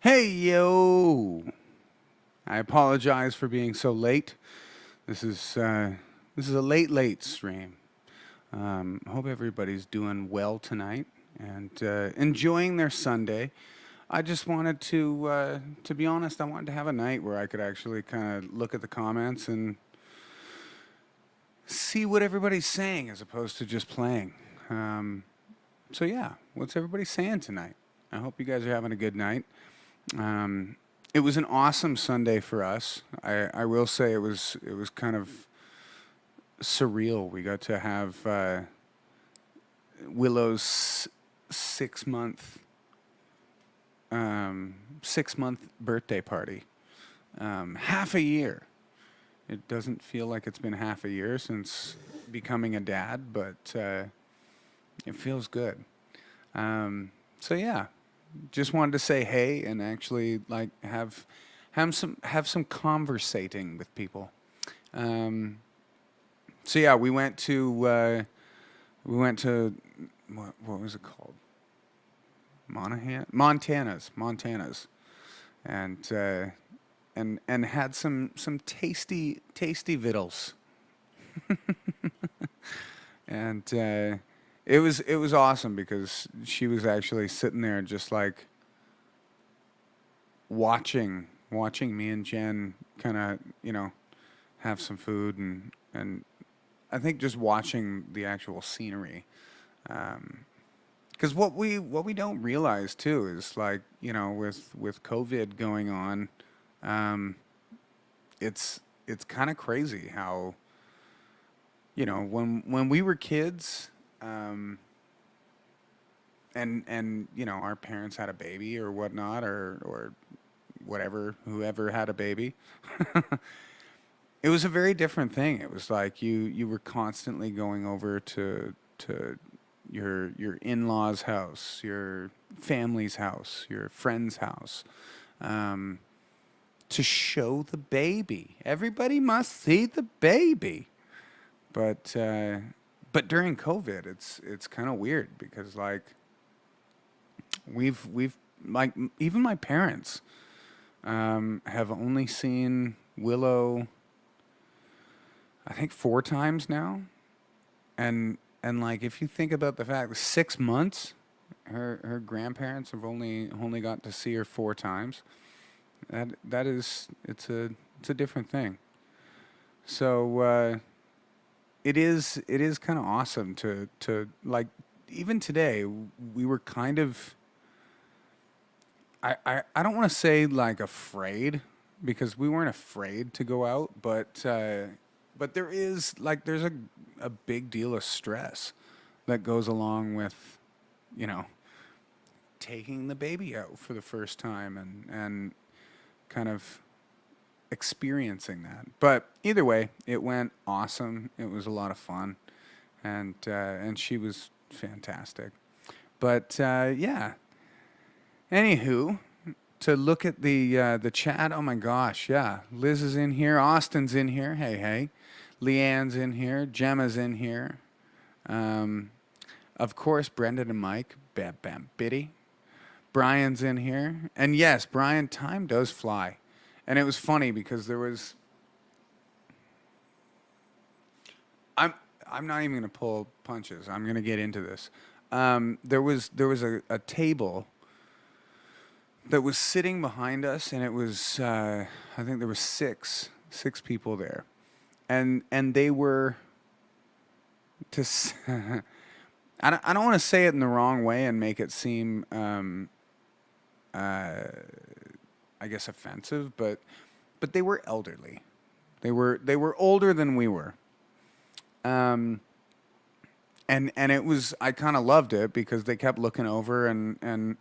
Hey, yo! I apologize for being so late. This is this is a late stream. Hope everybody's doing well tonight and enjoying their Sunday. I just wanted to be honest, I wanted to have a night where I could actually kind of look at the comments and see what everybody's saying as opposed to just playing. Um, so yeah, what's everybody saying tonight? I hope you guys are having a good night. Um, it was an awesome Sunday for us. I will say it was kind of surreal. We got to have Willow's 6 month 6 month birthday party. Half a year. It doesn't feel like it's been half a year since becoming a dad, but it feels good. So yeah, just wanted to say hey and actually like have some conversating with people. Um, so yeah, we went to what was it called? Montana's, and and had some tasty vittles, and it was awesome because she was actually sitting there just like watching me and Jen kind of have some food and I think just watching the actual scenery. Because what we don't realize too is like with COVID going on, um, it's kind of crazy how when we were kids, um, and our parents had a baby or whatnot or whatever whoever had a baby. It was a very different thing. It was like you were constantly going over to your in-laws' house, your family's house, your friend's house, um, to show the baby. Everybody must see the baby. But during COVID, it's kind of weird because like we've like even my parents have only seen Willow I think 4 times now, and like if you think about the fact that 6 months, her grandparents have only got to see her 4 times. That is it's a different thing. So it is kind of awesome to like even today we were kind of I don't want to say like afraid because we weren't afraid to go out, but there's a big deal of stress that goes along with you know taking the baby out for the first time and kind of experiencing that. But either way, it went awesome. It was a lot of fun, and she was fantastic. But yeah. Anywho, to look at the chat. Oh my gosh, yeah. Liz is in here. Austin's in here. Hey, hey. Leanne's in here. Gemma's in here. Um, of course, Brendan and Mike. Bam, bam, bitty. Brian's in here. And yes, Brian, time does fly. And it was funny because there was. I'm I'm not even gonna pull punches. I'm gonna get into this. There was a table that was sitting behind us, and it was I think there were six people there, and they were to. I don't want to say it in the wrong way and make it seem uh, I guess offensive, but they were elderly. They were older than we were. Um, and it was I kind of loved it because they kept looking over and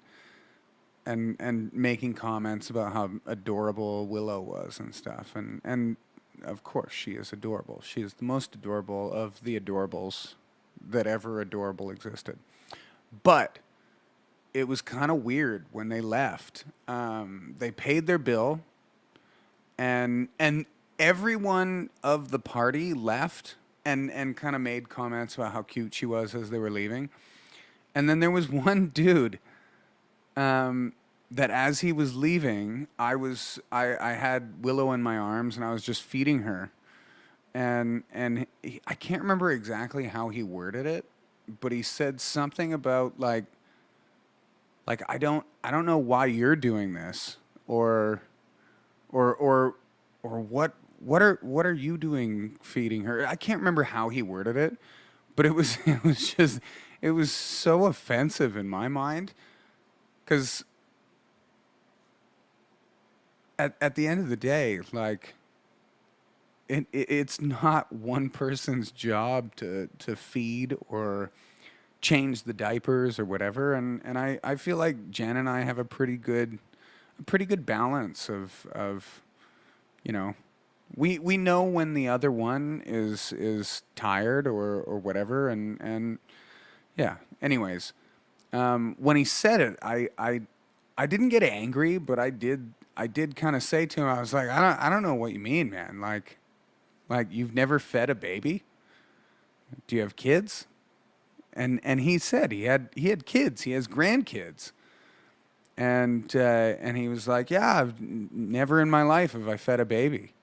making comments about how adorable Willow was and stuff. And of course she is adorable. She is the most adorable of the adorables that ever adorable existed. But it was kind of weird when they left. They paid their bill, and everyone of the party left and kind of made comments about how cute she was as they were leaving. And then there was one dude. that as he was leaving, I had Willow in my arms and I was just feeding her, I can't remember exactly how he worded it, but he said something about like I don't know why you're doing this, or or or or what are you doing feeding her? I can't remember how he worded it, but it was it was just it was so offensive in my mind because at the end of the day, like it's not one person's job to feed or change the diapers or whatever, and I feel like Jen and I have a pretty good balance of you know we know when the other one is tired or whatever, and yeah. Anyways, when he said it, I didn't get angry, but I did kind of say to him, I was like, I don't know what you mean, man. Like you've never fed a baby? Do you have kids? And he said he had kids. He has grandkids. And he was like, yeah, never in my life have I fed a baby.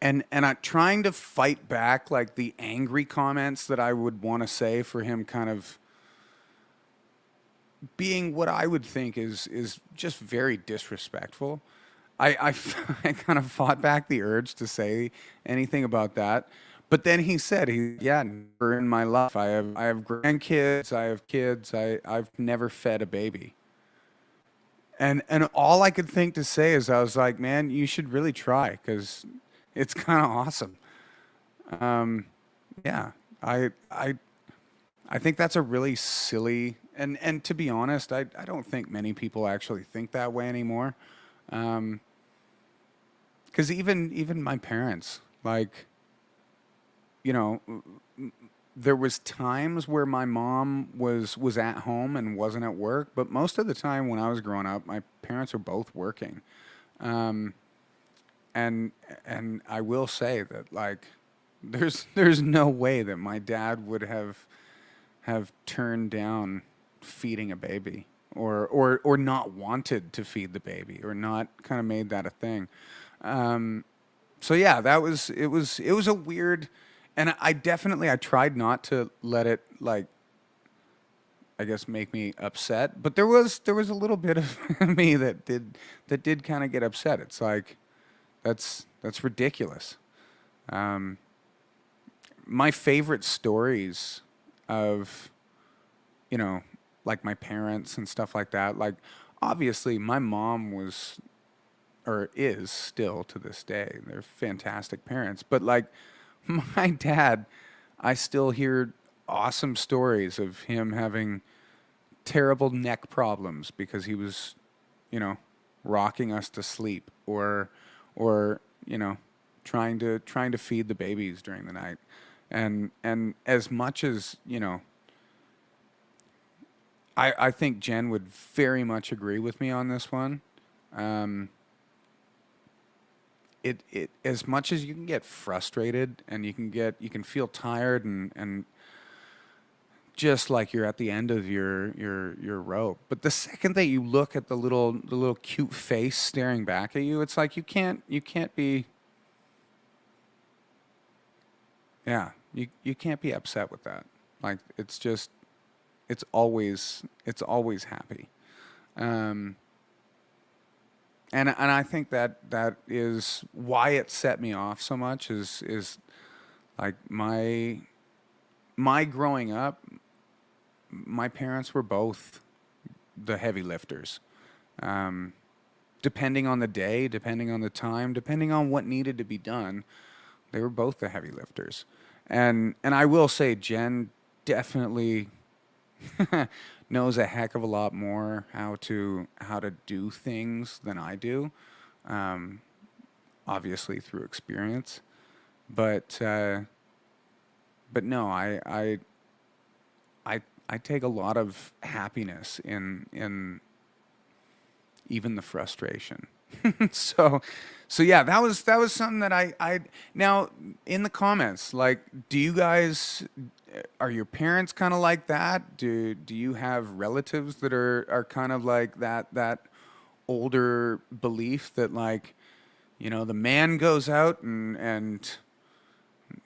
And I trying to fight back like the angry comments that I would want to say for him kind of being what I would think is just very disrespectful. I kind of fought back the urge to say anything about that. But then he said, yeah, never in my life. I have grandkids, I have kids, I've never fed a baby. And all I could think to say is I was like, man, you should really try because it's kind of awesome. Yeah, I think that's a really silly, and to be honest, I don't think many people actually think that way anymore. Because even my parents, like, you know, there was times where my mom was at home and wasn't at work, but most of the time when I was growing up, my parents were both working. Um, and and I will say that like there's no way that my dad would have turned down feeding a baby, or not wanted to feed the baby, or not kind of made that a thing. So yeah, it was a weird, and I definitely I tried not to let it like I guess make me upset, but there was a little bit of me that did kind of get upset. It's like that's ridiculous. Um, my favorite stories of you know like my parents and stuff like that, like obviously my mom was or is still to this day. They're fantastic parents. But like my dad, I still hear awesome stories of him having terrible neck problems because he was, you know, rocking us to sleep, or trying to feed the babies during the night. And as much as, I think Jen would very much agree with me on this one. Um, it as much as you can get frustrated and you can feel tired and just like you're at the end of your rope. But the second that you look at the little cute face staring back at you, it's like you can't be, yeah, you can't be upset with that. Like it's just it's always happy. Um, and I think that is why it set me off so much is like my growing up, my parents were both the heavy lifters. Um, Depending on the day, depending on the time, depending on what needed to be done, they were both the heavy lifters. And I will say Jen definitely knows a heck of a lot more how to do things than I do. Um, Obviously through experience, but no, I take a lot of happiness in even the frustration. so so yeah, that was something that I now in the comments, like, do you guys, are your parents kind of like that? Do you have relatives that are kind of like that older belief that, like, the man goes out and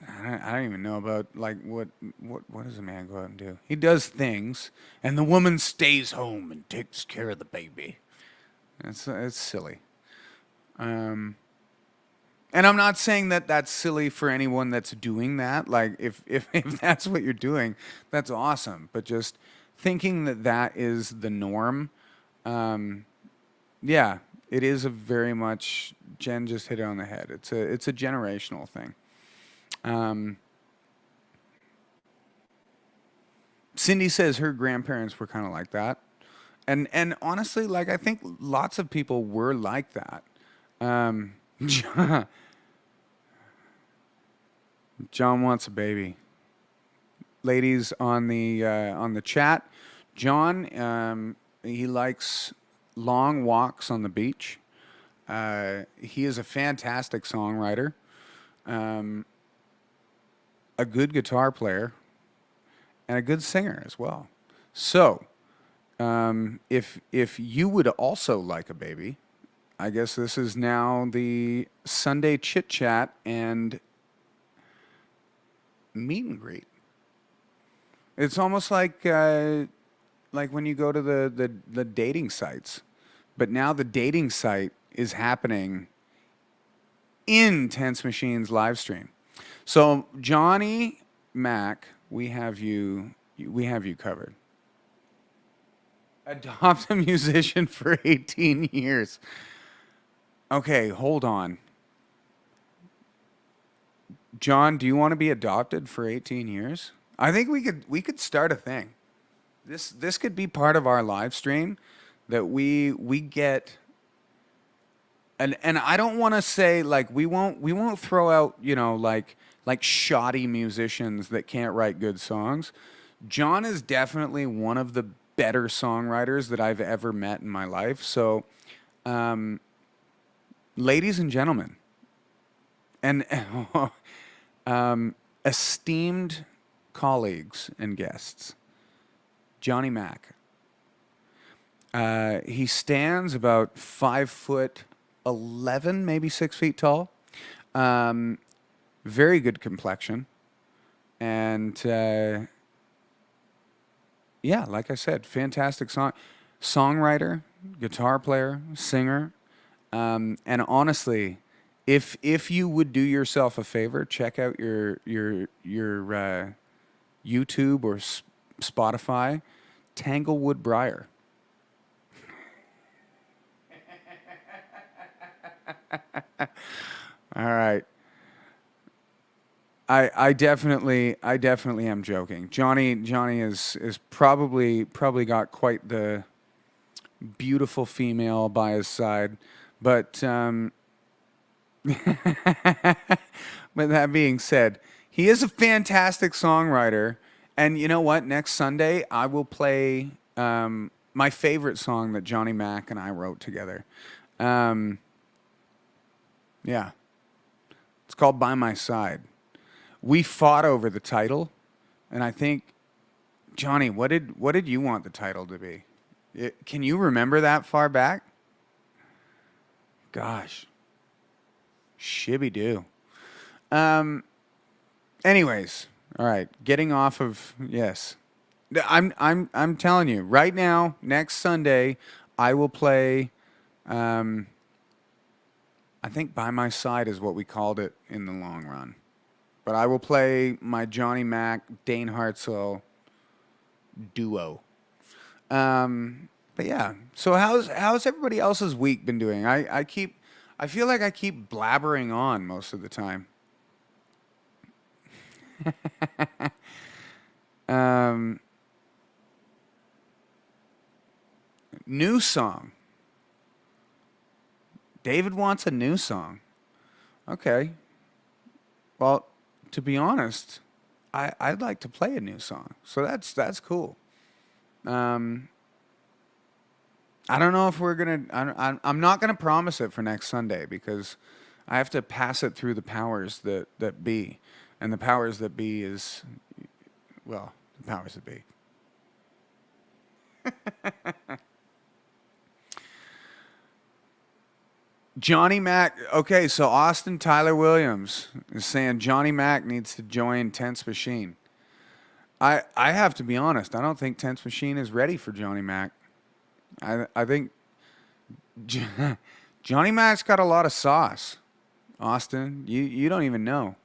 I don't even know about, like, what does a man go out and do? He does things, and the woman stays home and takes care of the baby. It's silly. Um, and I'm not saying that that's silly for anyone that's doing that. Like, if that's what you're doing, that's awesome. But just thinking that that is the norm, um, yeah, it is a very much. Jen just hit it on the head. It's a generational thing. Um, Cindy says her grandparents were kind of like that, and honestly, like, I think lots of people were like that. Um, John wants a baby. Ladies on the chat, John, he likes long walks on the beach. He is a fantastic songwriter, um, a good guitar player, and a good singer as well. So, if you would also like a baby, I guess this is now the Sunday chit chat and meet and greet. It's almost like when you go to the dating sites, but now the dating site is happening in Tense Machines live stream. So Johnny Mac, we have you covered. Adopt a musician for 18 years. Okay, hold on. John, do you want to be adopted for 18 years? I think we could start a thing. This could be part of our live stream that we get, and I don't want to say, like, we won't throw out, like shoddy musicians that can't write good songs. John is definitely one of the better songwriters that I've ever met in my life. So, um, ladies and gentlemen, and esteemed colleagues and guests, Johnny Mac. He stands about 5'11", maybe 6 feet tall. Um, Very good complexion, and yeah, like I said, fantastic songwriter, guitar player, singer. And honestly, if you would do yourself a favor, check out your YouTube or Spotify, Tanglewood Briar. All right. I definitely am joking. Johnny is probably got quite the beautiful female by his side, but but that being said, he is a fantastic songwriter. And you know what? Next Sunday, I will play my favorite song that Johnny Mac and I wrote together. Um, yeah, it's called "By My Side." We fought over the title, and I think, Johnny, what did you want the title to be? Can you remember that far back? Gosh, shibby do. Um, Anyways, all right. Getting off of, yes. I'm telling you right now. Next Sunday, I will play. Um, I think "By My Side" is what we called it in the long run. But I will play my Johnny Mac Dane Hartzell duo. But yeah. So how's everybody else's week been doing? I feel like I keep blabbering on most of the time. Um, New song. David wants a new song. Okay. Well, to be honest, I'd like to play a new song. So that's cool. Um, I don't know if we're gonna. I'm not gonna promise it for next Sunday because I have to pass it through the powers that be, and the powers that be is, well, the powers that be. Johnny Mac. Okay, so Austin Tyler Williams is saying Johnny Mac needs to join Tense Machine. I have to be honest. I don't think Tense Machine is ready for Johnny Mac. I think Johnny Mac's got a lot of sauce. Austin, you don't even know.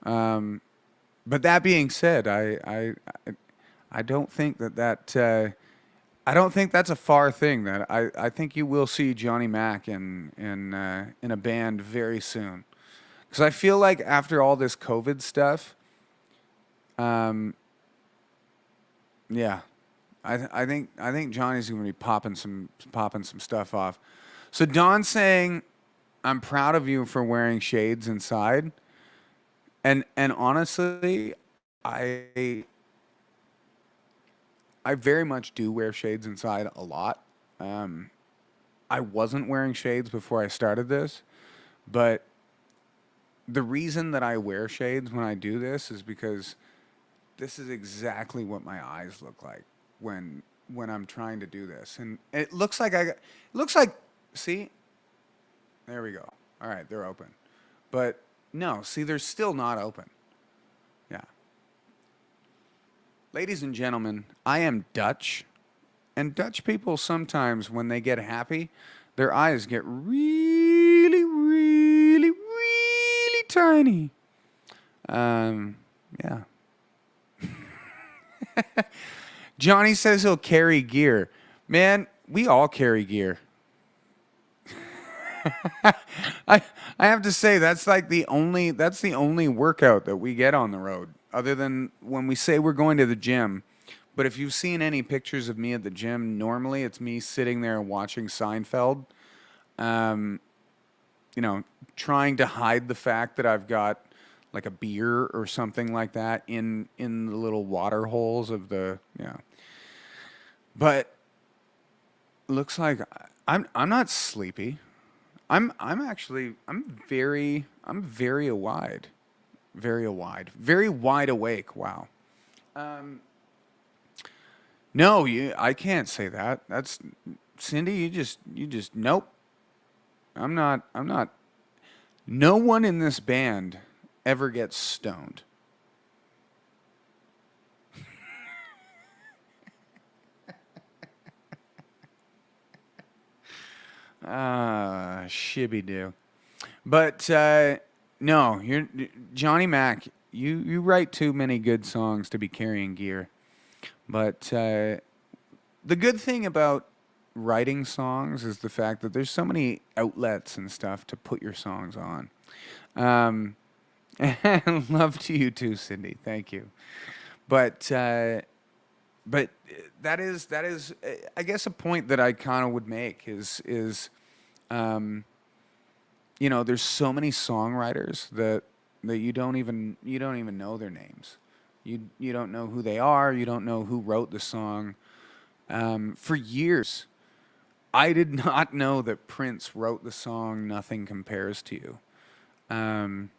But that being said, I don't think I don't think that's a far thing. That I think you will see Johnny Mac in a band very soon. Because I feel like after all this COVID stuff, um, yeah, I think Johnny's going to be popping some stuff off. So Don's saying, "I'm proud of you for wearing shades inside," and honestly, I I very much do wear shades inside a lot. Um, I wasn't wearing shades before I started this, but the reason that I wear shades when I do this is because this is exactly what my eyes look like when I'm trying to do this. And it looks like it looks like, see, there we go. All right, they're open. But no, see, they're still not open. Yeah. Ladies and gentlemen, I am Dutch. And Dutch people sometimes, when they get happy, their eyes get really, really, really tiny. Um, yeah. Johnny says he'll carry gear. Man, we all carry gear. I I have to say that's the only workout that we get on the road, other than when we say we're going to the gym. But if you've seen any pictures of me at the gym, normally it's me sitting there watching Seinfeld, um, you know, trying to hide the fact that I've got like a beer or something like that in the little water holes of the, yeah. But looks like I'm not sleepy. I'm actually I'm very wide awake. Wow. Um, no, I can't say that. That's Cindy. You just nope. I'm not. No one in this band ever gets stoned. Ah, shibby do. But no, you're Johnny Mac. You write too many good songs to be carrying gear. But the good thing about writing songs is the fact that there's so many outlets and stuff to put your songs on. Um, and love to you too, Cindy. Thank you. But that is I guess a point that I kind of would make is um, you know, there's so many songwriters that you don't even know their names. You don't know who they are. You don't know who wrote the song. For years, I did not know that Prince wrote the song "Nothing Compares to You." Um,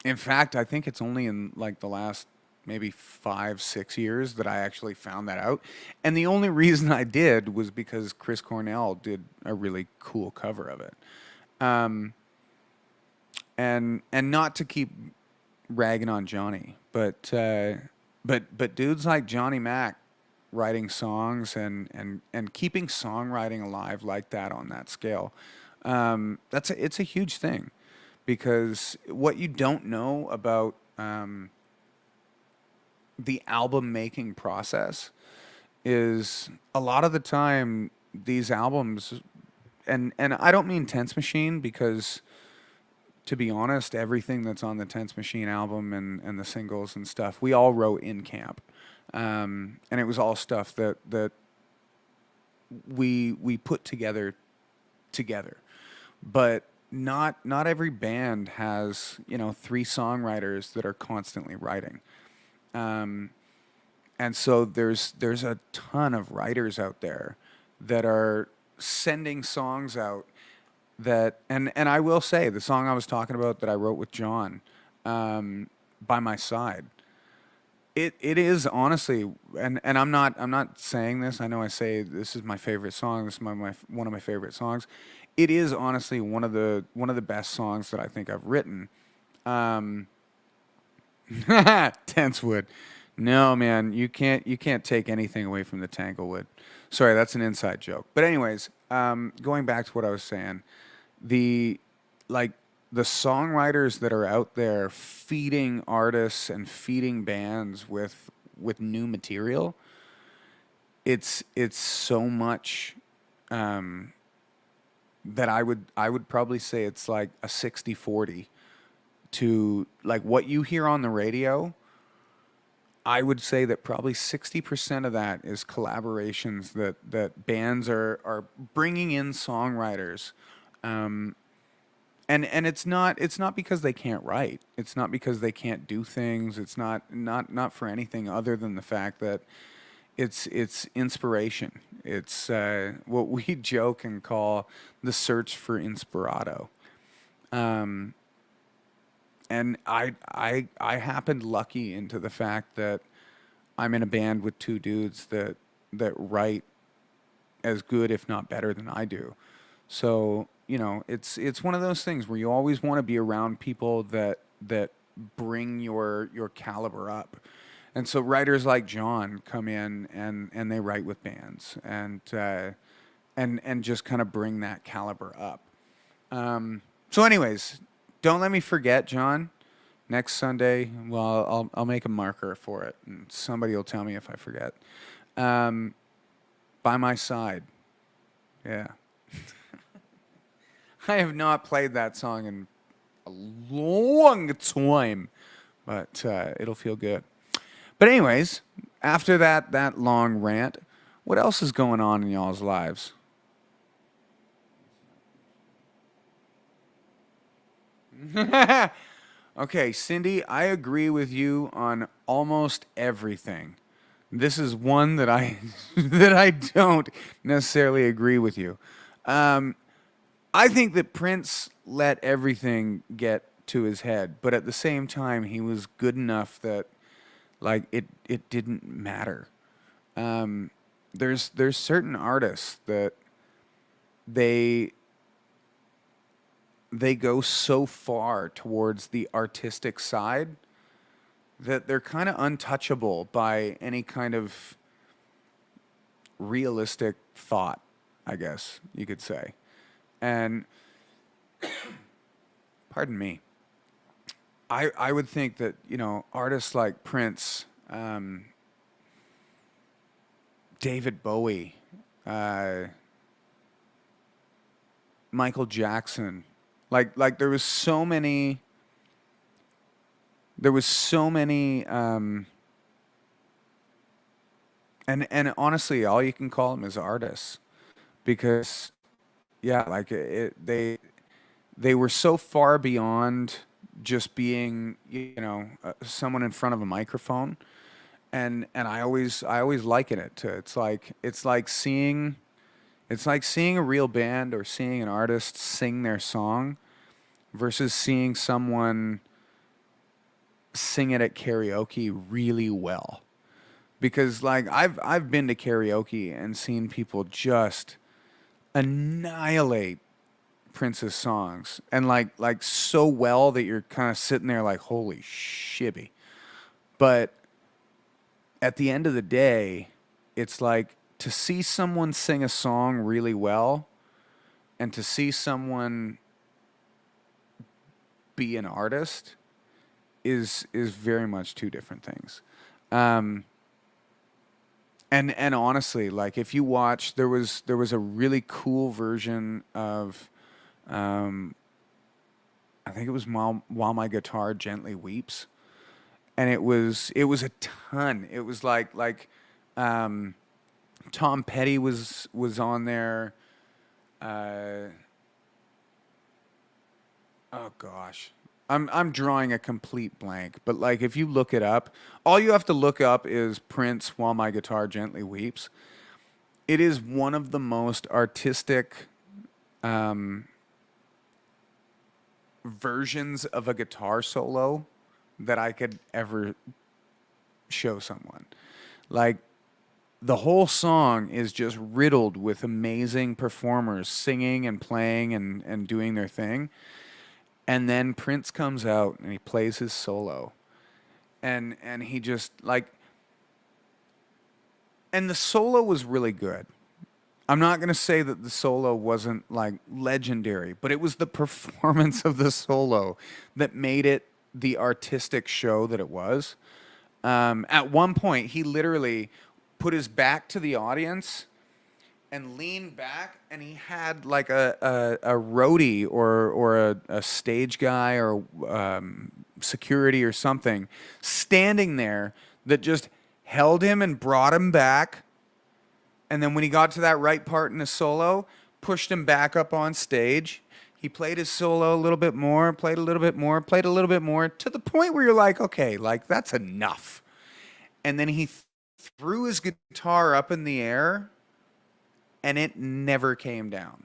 in fact, I think it's only in like the last maybe 5, 6 years that I actually found that out. And the only reason I did was because Chris Cornell did a really cool cover of it. Um, and not to keep ragging on Johnny, but dudes like Johnny Mac writing songs and keeping songwriting alive like that on that scale, it's a huge thing because what you don't know about the album making process is a lot of the time these albums, and I don't mean Tense Machine because to be honest, everything that's on the Tense Machine album and the singles and stuff, we all wrote in camp. And it was all stuff that we put together. But not every band has, you know, three songwriters that are constantly writing. Um, and so there's a ton of writers out there that are sending songs out that and I will say the song I was talking about that I wrote with John, by my side. It is honestly, and I'm not saying this. I know I say this is my favorite song. This is my one of my favorite songs. It is honestly one of the best songs that I think I've written. Um, Tensewood. No, man, you can't take anything away from the Tanglewood. Sorry, that's an inside joke. But anyways, going back to what I was saying, the like the songwriters that are out there feeding artists and feeding bands with new material, it's so much, um, that I would probably say it's like a 60-40 to like what you hear on the radio. I would say that probably 60% of that is collaborations that bands are bringing in songwriters. Um, and it's not because they can't write. It's not because they can't do things. It's not for anything other than the fact that it's inspiration. It's what we joke and call the search for inspirato. Um, and I happened lucky into the fact that I'm in a band with two dudes that write as good, if not better, than I do. So it's one of those things where you always want to be around people that bring your caliber up. And so writers like John come in and they write with bands and just kind of bring that caliber up. So, anyways, don't let me forget, John. Next Sunday, well, I'll make a marker for it, and somebody will tell me if I forget. Um, by my side, yeah. I have not played that song in a long time, but it'll feel good. But anyways, after that long rant, what else is going on in y'all's lives? Okay, Cindy, I agree with you on almost everything. This is one that I that I don't necessarily agree with you. Um, I think that Prince let everything get to his head, but at the same time, he was good enough that like it didn't matter. Um, there's certain artists that they they go so far towards the artistic side that they're kind of untouchable by any kind of realistic thought, I guess you could say. And pardon me, I would think that artists like Prince, David Bowie, uh, Michael Jackson, like there was so many, and honestly, all you can call them is artists because yeah, like they were so far beyond just being someone in front of a microphone, and I always liken it to it's like seeing a real band or seeing an artist sing their song versus seeing someone sing it at karaoke really well. Because like I've been to karaoke and seen people just annihilate Prince's songs and like so well that you're kind of sitting there like holy shibby. But at the end of the day, it's like to see someone sing a song really well and to see someone be an artist is very much two different things. Um, and honestly, like if you watch, there was a really cool version of, um, I think it was while my guitar gently weeps, and it was a ton. It was like um, Tom Petty was on there. Uh, oh gosh. I'm drawing a complete blank, but like if you look it up, all you have to look up is Prince while my guitar gently weeps, it is one of the most artistic versions of a guitar solo that I could ever show someone. Like, the whole song is just riddled with amazing performers singing and playing and doing their thing. And then Prince comes out and he plays his solo. And he just like, and the solo was really good. I'm not going to say that the solo wasn't like legendary, but it was the performance of the solo that made it the artistic show that it was. At one point, he literally put his back to the audience and leaned back, and he had like a roadie or a stage guy or security or something standing there that just held him and brought him back. And then when he got to that right part in his solo, pushed him back up on stage. He played his solo a little bit more, played a little bit more, played a little bit more, to the point where you're like, okay, like that's enough. And then he threw his guitar up in the air, and it never came down.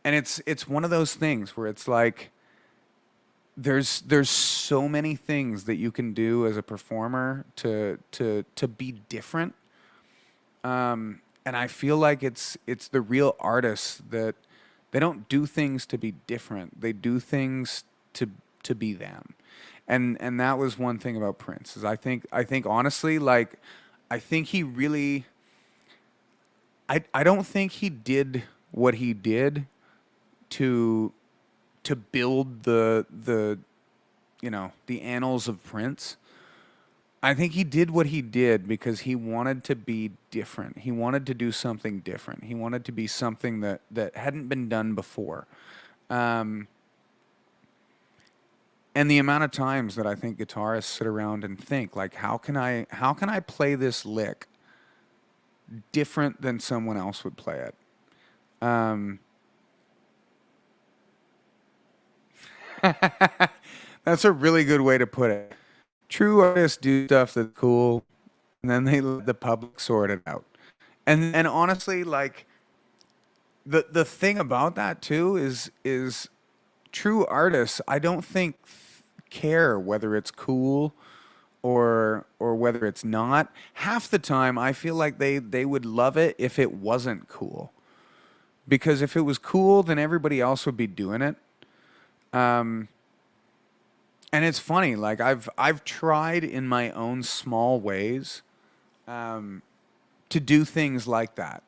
And it's one of those things where it's like there's so many things that you can do as a performer to be different. And I feel like it's the real artists that they don't do things to be different. They do things to be them. And that was one thing about Prince is I think honestly, like, I think he really I don't think he did what he did to build the the annals of Prince. I think he did what he did because he wanted to be different. He wanted to do something different. He wanted to be something that hadn't been done before. Um, and the amount of times that I think guitarists sit around and think, like, how can I play this lick different than someone else would play it? Um, that's a really good way to put it. True artists do stuff that's cool, and then they let the public sort it out. And honestly, like, the thing about that too is true artists, I don't think care whether it's cool or whether it's not. Half the time, I feel like they would love it if it wasn't cool. Because if it was cool, then everybody else would be doing it. Um, and it's funny, like I've tried in my own small ways to do things like that,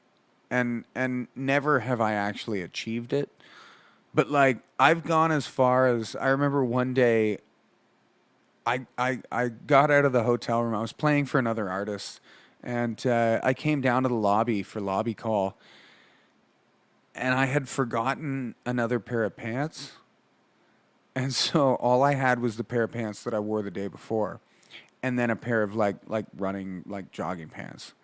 and never have I actually achieved it. But like I've gone as far as I remember one day I got out of the hotel room. I was playing for another artist, and I came down to the lobby for lobby call, and I had forgotten another pair of pants. And so all I had was the pair of pants that I wore the day before, and then a pair of like running like jogging pants.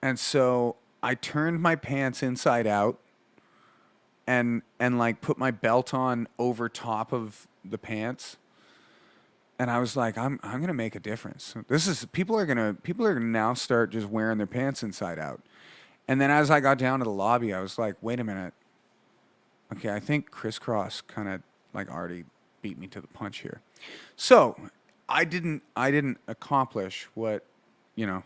And so I turned my pants inside out and like put my belt on over top of the pants. And I was like, I'm gonna make a difference. This is people are gonna now start just wearing their pants inside out. And then as I got down to the lobby, I was like, wait a minute. Okay, I think crisscross kind of like already beat me to the punch here. So I didn't accomplish what, you know.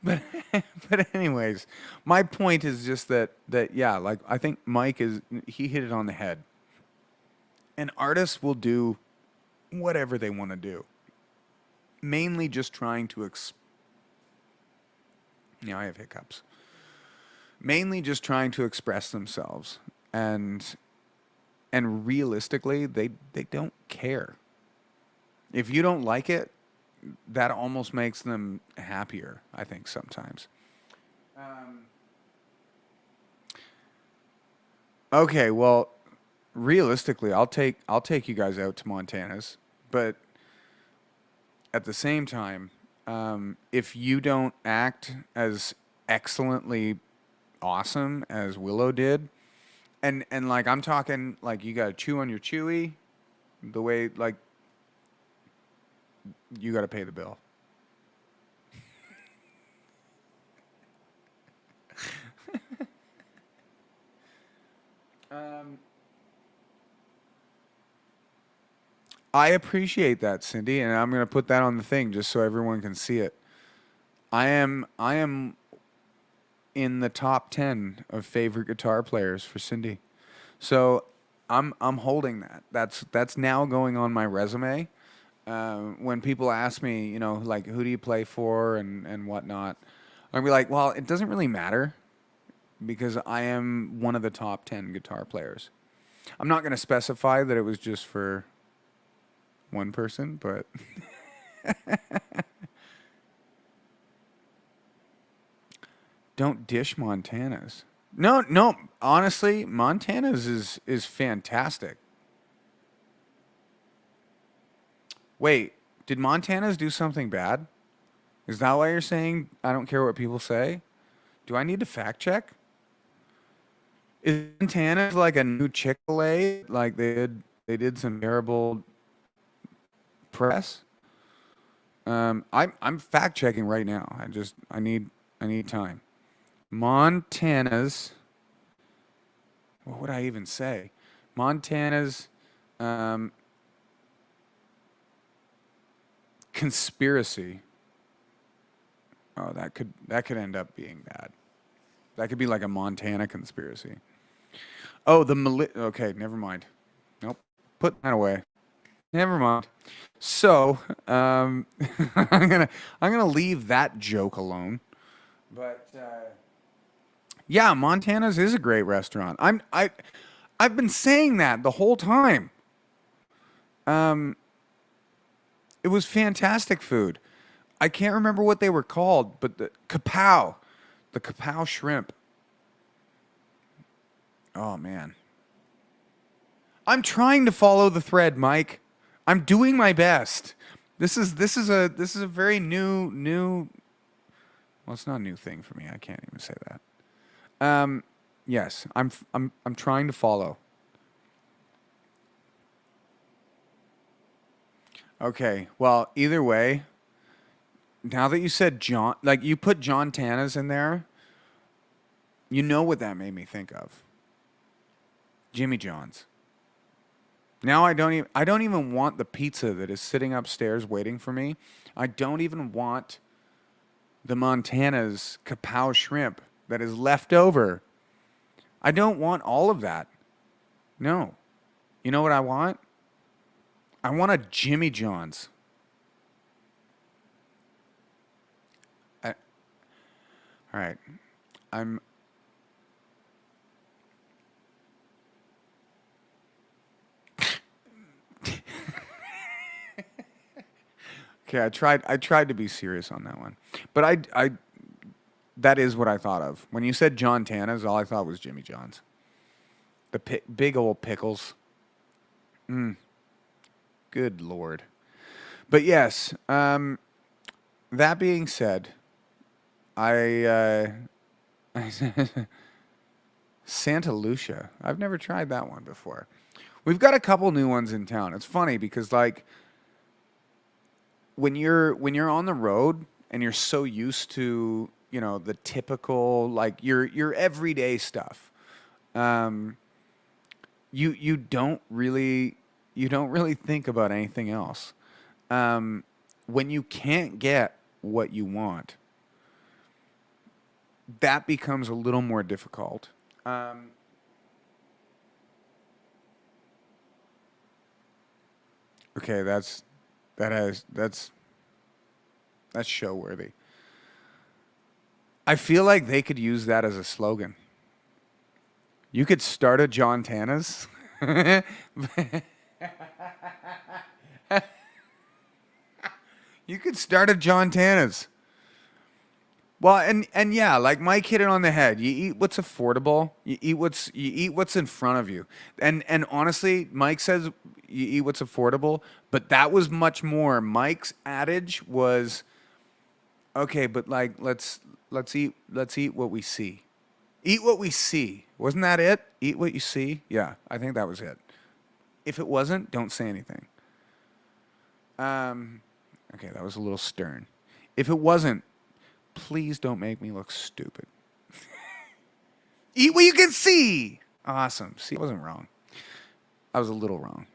But but anyways, my point is just that yeah, like I think Mike is he hit it on the head. An artist will do whatever they want to do. Mainly just trying to I have hiccups. Mainly just trying to express themselves, and realistically they don't care. If you don't like it, that almost makes them happier, I think sometimes. Um, okay, well, realistically, I'll take you guys out to Montana's, but at the same time, if you don't act as excellently awesome as Willow did, and like I'm talking like you got to chew on your chewy, the way like you got to pay the bill. Um, I appreciate that, Cindy, and I'm gonna put that on the thing just so everyone can see it. I am in the top 10 of favorite guitar players for Cindy. So I'm holding that. That's now going on my resume. When people ask me, like who do you play for and whatnot, I'll be like, well, it doesn't really matter because I am one of the top 10 guitar players. I'm not going to specify that it was just for one person, but don't dish Montana's. No, no, honestly, Montana's is fantastic. Wait, did Montana's do something bad? Is that why you're saying I don't care what people say? Do I need to fact check? Is Montana's like a new Chick-fil-A? Like they did some terrible press? I'm fact checking right now. I need time. Montana's, what would I even say? Montana's um, conspiracy. Oh, that could end up being bad. That could be like a Montana conspiracy. Oh, okay, never mind. Nope. Put that away. Never mind. So, I'm gonna leave that joke alone. But yeah, Montana's is a great restaurant. I've been saying that the whole time. Um, it was fantastic food. I can't remember what they were called, but the kapow shrimp. Oh man, I'm trying to follow the thread, Mike. I'm doing my best. This is a very new. Well, it's not a new thing for me. I can't even say that. Yes, I'm trying to follow. Okay. Well, either way, now that you said John, like you put John Tana's in there, you know what that made me think of? Jimmy John's. Now I don't even want the pizza that is sitting upstairs waiting for me. I don't even want the Montana's kapow shrimp that is left over. I don't want all of that. No. You know what I want? I want a Jimmy John's. I, all right. I'm okay. I tried to be serious on that one, but that is what I thought of when you said John Tana's. All I thought was Jimmy John's. The big old pickles. Good lord. But yes. That being said, I Santa Lucia. I've never tried that one before. We've got a couple new ones in town. It's funny because like when you're on the road and you're so used to the typical like your everyday stuff, um, you don't really think about anything else. When you can't get what you want, that becomes a little more difficult. Um, okay, that's show worthy. I feel like they could use that as a slogan. You could start a John Tana's. You could start a John Tana's. Well, and yeah, like Mike hit it on the head. You eat what's affordable. You eat what's in front of you. And honestly, Mike says you eat what's affordable, but that was much more. Mike's adage was, okay, but like let's eat what we see. Eat what we see. Wasn't that it? Eat what you see? Yeah, I think that was it. If it wasn't, don't say anything. Um okay, that was a little stern. If it wasn't, please don't make me look stupid. Eat what you can see. Awesome. See, I wasn't wrong. I was a little wrong.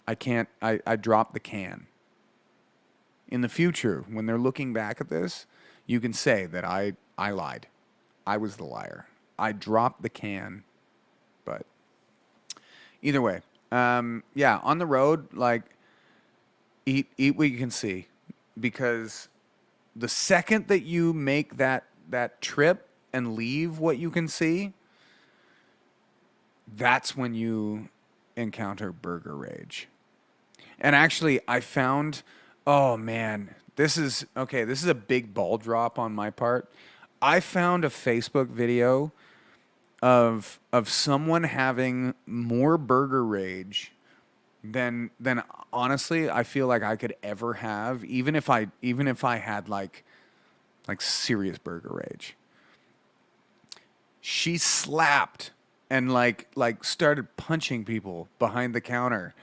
I can't. I dropped the can. In the future, when they're looking back at this, you can say that I lied. I was the liar. I dropped the can, but either way, yeah, on the road, like eat what you can see, because the second that you make that trip and leave what you can see, that's when you encounter burger rage. And actually, I found, oh man, this is okay. This is a big ball drop on my part. I found a Facebook video of someone having more burger rage than honestly I feel like I could ever have, even if I had like serious burger rage. She slapped and like started punching people behind the counter,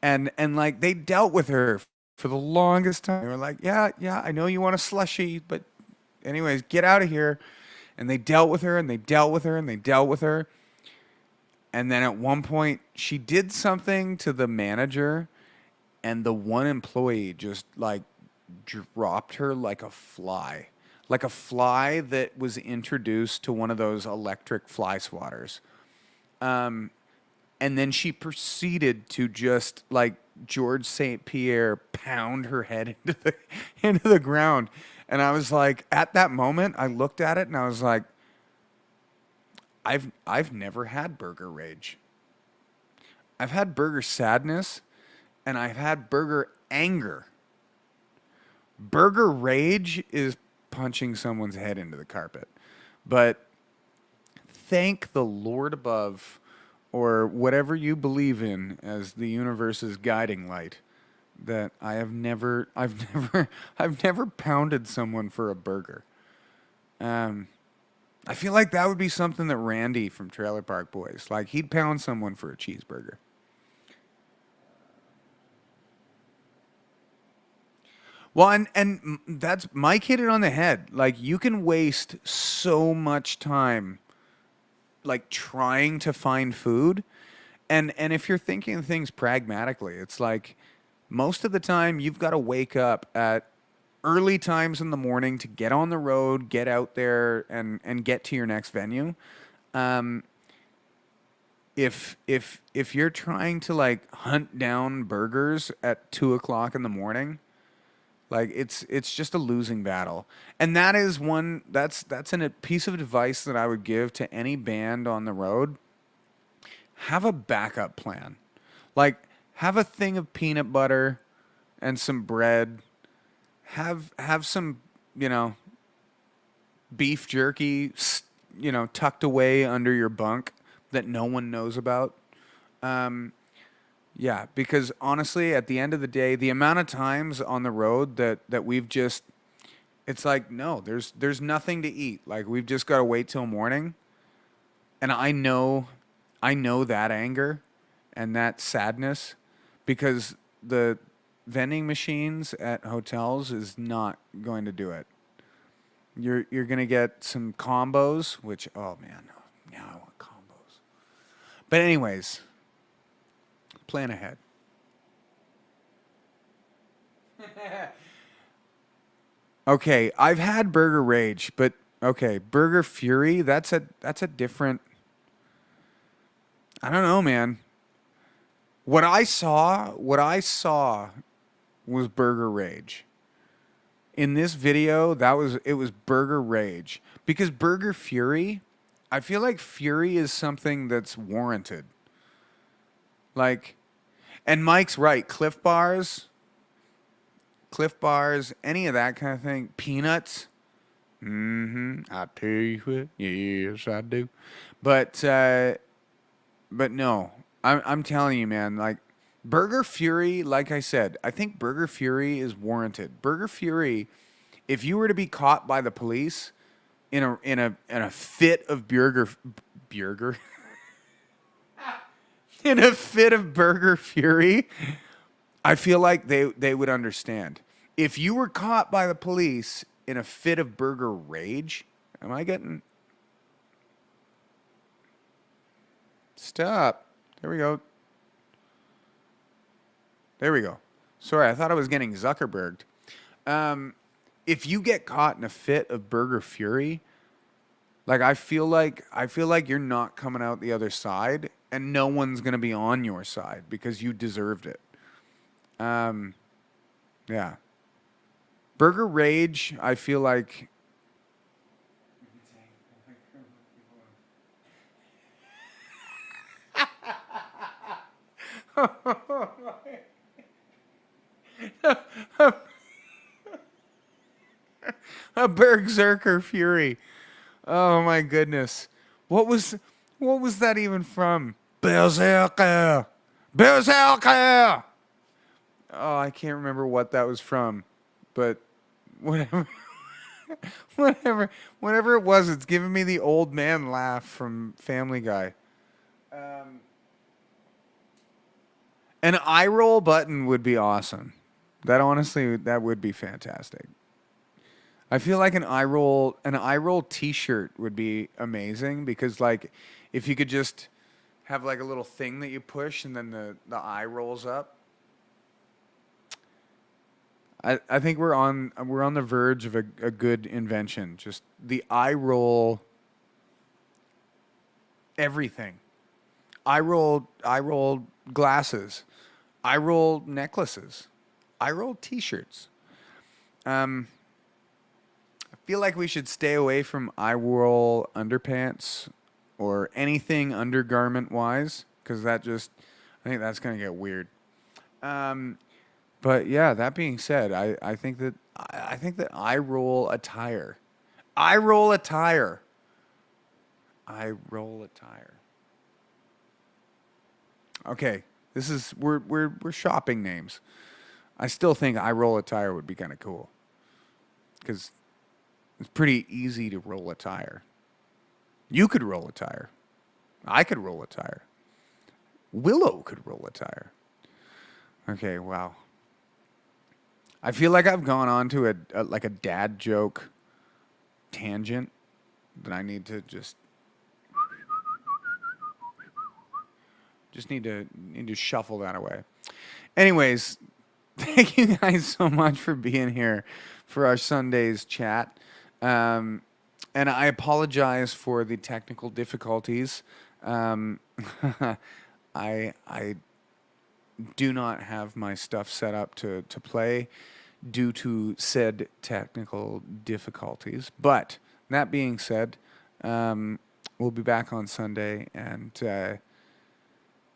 and like they dealt with her for the longest time. They were like, yeah, I know you want a slushy, but anyways, get out of here. And they dealt with her and they dealt with her and they dealt with her. And then at one point, she did something to the manager, and the one employee just like dropped her like a fly that was introduced to one of those electric fly swatters. And then she proceeded to just like George St. Pierre pound her head into the into the ground. And I was like, at that moment, I looked at it and I was like, I've never had burger rage. I've had burger sadness and I've had burger anger. Burger rage is punching someone's head into the carpet. But thank the Lord above, or whatever you believe in as the universe's guiding light, that I've never pounded someone for a burger. I feel like that would be something that Randy from Trailer Park Boys, like he'd pound someone for a cheeseburger. Well, and that's Mike hit it on the head. Like you can waste so much time like trying to find food, and if you're thinking of things pragmatically, it's like most of the time you've got to wake up at early times in the morning to get on the road, get out there, and get to your next venue. Um, if you're trying to like hunt down burgers at 2 o'clock in the morning, like it's just a losing battle. And that is one that's a piece of advice that I would give to any band on the road. Have a backup plan. Like have a thing of peanut butter and some bread. Have some, you know, beef jerky, tucked away under your bunk that no one knows about. Um, yeah, because honestly, at the end of the day, the amount of times on the road that we've just, it's like no, there's nothing to eat. Like we've just got to wait till morning. And I know that anger and that sadness, because the vending machines at hotels is not going to do it. You're gonna get some combos, which oh man, now I want combos. But anyways, plan ahead. Okay, I've had Burger Rage, but okay, Burger Fury, that's a different. I don't know, man. What I saw was Burger Rage. In this video, it was Burger Rage, because Burger Fury, I feel like Fury is something that's warranted. Like, and Mike's right, Cliff Bars, any of that kind of thing, peanuts. I tell you what, yes I do. But but no, I'm telling you, man. Like Burger Fury, like I said, I think Burger Fury is warranted. Burger Fury, if you were to be caught by the police in a fit of burger in a fit of Burger Fury, I feel like they would understand. If you were caught by the police in a fit of Burger Rage, am I getting Stop. There we go. There we go. Sorry, I thought I was getting Zuckerberged. Um, if you get caught in a fit of burger fury, like I feel like you're not coming out the other side, and no one's gonna be on your side because you deserved it. Um, yeah, burger rage. I feel like a berserker fury. Oh my goodness, what was what was that even from? Berserker, berserker. Oh, I can't remember what that was from, but whatever. Whatever it was, it's giving me the old man laugh from Family Guy. Um, an eye roll button would be awesome. That honestly, that would be fantastic. I feel like an eye roll T-shirt would be amazing because like, if you could just have like a little thing that you push and then the eye rolls up. I think we're on the verge of a good invention. Just the eye roll everything. I roll glasses. I roll necklaces. I roll T-shirts. Um, I feel like we should stay away from I roll underpants or anything undergarment wise because I think that's gonna get weird. Um, but yeah, that being said, I think that I roll attire. I roll attire. I roll attire. Okay, this is we're shopping names. I still think I roll a tire would be kind of cool because it's pretty easy to roll a tire. You could roll a tire. I could roll a tire. Willow could roll a tire. Okay, wow. I feel like I've gone on to a like a dad joke tangent that I need to just need to shuffle that away. Anyways, thank you guys so much for being here for our Sunday's chat. Um, and I apologize for the technical difficulties. Um, I do not have my stuff set up to play due to said technical difficulties. But that being said, we'll be back on Sunday. And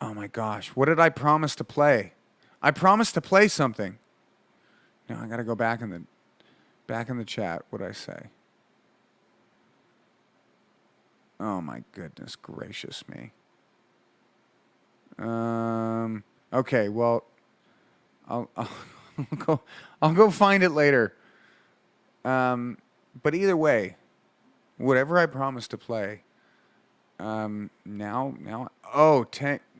oh my gosh, what did I promise to play? I promised to play something. Now I got to go back in the chat. What did I say? Oh my goodness gracious me. Okay, well, I'll I'll go find it later. But either way, whatever I promised to play, now,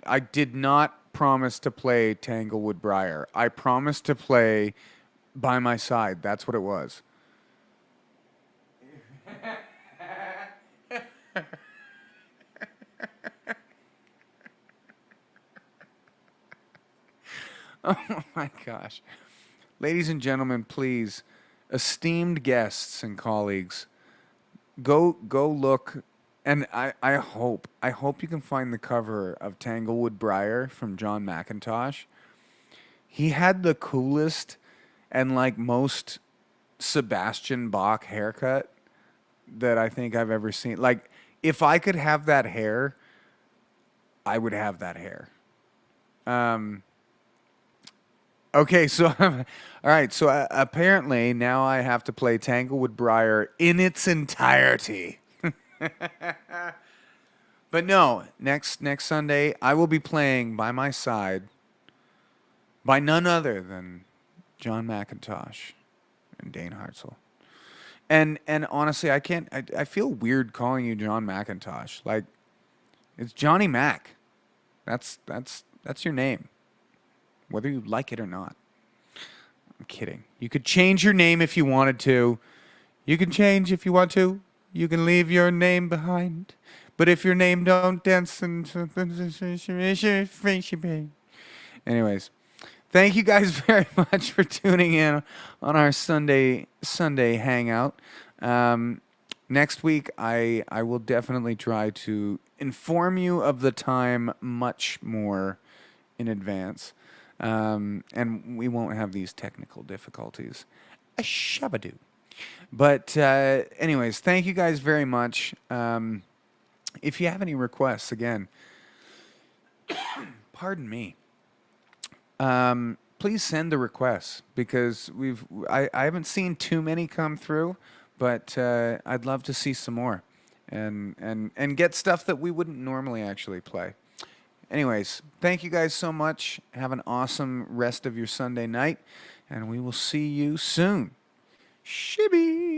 I did not promise to play Tanglewood Briar. I promised to play By My Side. That's what it was. Oh my gosh. Ladies and gentlemen, please, esteemed guests and colleagues, go look, and I hope you can find the cover of Tanglewood Briar from John McIntosh. He had the coolest and like most Sebastian Bach haircut that I think I've ever seen. Like, if I could have that hair, I would have that hair. Um, okay, so all right, so apparently now I have to play Tanglewood Briar in its entirety. But no, next Sunday I will be playing By My Side by none other than John McIntosh and Dane Hartzell. And honestly, I feel weird calling you John McIntosh. Like, it's Johnny Mac. That's your name, whether you like it or not. I'm kidding. You could change your name if you wanted to. You can change if you want to. You can leave your name behind. But if your name don't dance, anyways, thank you guys very much for tuning in on our Sunday hangout. Next week, I will definitely try to inform you of the time much more in advance, and we won't have these technical difficulties. A shabadoo. But anyways, thank you guys very much. If you have any requests, again, pardon me. Please send the requests because I haven't seen too many come through, but I'd love to see some more and get stuff that we wouldn't normally actually play. Anyways, thank you guys so much. Have an awesome rest of your Sunday night, and we will see you soon. Shibby.